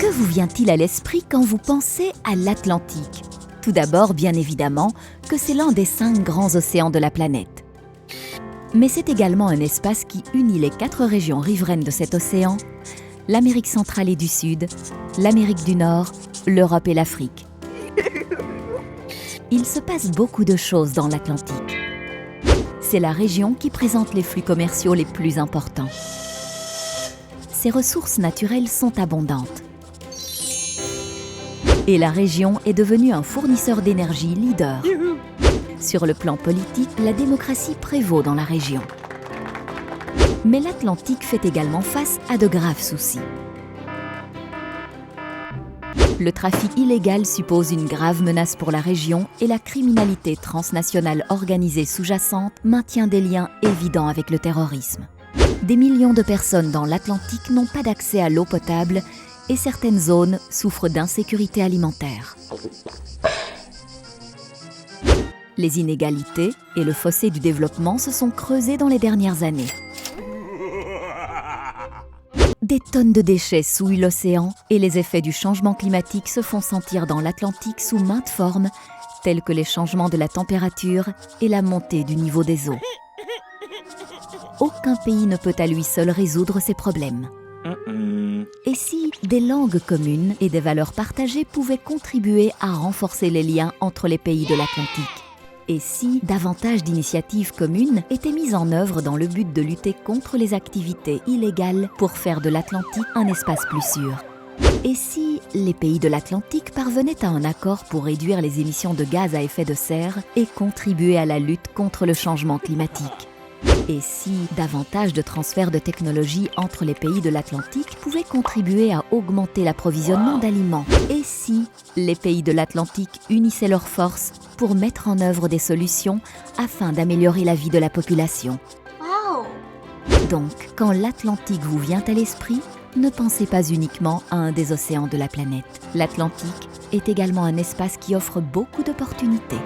Que vous vient-il à l'esprit quand vous pensez à l'Atlantique? Tout d'abord, bien évidemment, que c'est l'un des 5 grands océans de la planète. Mais c'est également un espace qui unit les 4 régions riveraines de cet océan, l'Amérique centrale et du Sud, l'Amérique du Nord, l'Europe et l'Afrique. Il se passe beaucoup de choses dans l'Atlantique. C'est la région qui présente les flux commerciaux les plus importants. Ses ressources naturelles sont abondantes. Et la région est devenue un fournisseur d'énergie leader. Sur le plan politique, la démocratie prévaut dans la région. Mais l'Atlantique fait également face à de graves soucis. Le trafic illégal suppose une grave menace pour la région et la criminalité transnationale organisée sous-jacente maintient des liens évidents avec le terrorisme. Des millions de personnes dans l'Atlantique n'ont pas d'accès à l'eau potable et certaines zones souffrent d'insécurité alimentaire. Les inégalités et le fossé du développement se sont creusés dans les dernières années. Des tonnes de déchets souillent l'océan et les effets du changement climatique se font sentir dans l'Atlantique sous maintes formes, telles que les changements de la température et la montée du niveau des eaux. Aucun pays ne peut à lui seul résoudre ces problèmes. Et si des langues communes et des valeurs partagées pouvaient contribuer à renforcer les liens entre les pays de l'Atlantique? Et si davantage d'initiatives communes étaient mises en œuvre dans le but de lutter contre les activités illégales pour faire de l'Atlantique un espace plus sûr? Et si les pays de l'Atlantique parvenaient à un accord pour réduire les émissions de gaz à effet de serre et contribuer à la lutte contre le changement climatique? Et si davantage de transferts de technologies entre les pays de l'Atlantique pouvaient contribuer à augmenter l'approvisionnement d'aliments? Et si les pays de l'Atlantique unissaient leurs forces pour mettre en œuvre des solutions afin d'améliorer la vie de la population? Donc, quand l'Atlantique vous vient à l'esprit, ne pensez pas uniquement à un des océans de la planète. L'Atlantique est également un espace qui offre beaucoup d'opportunités.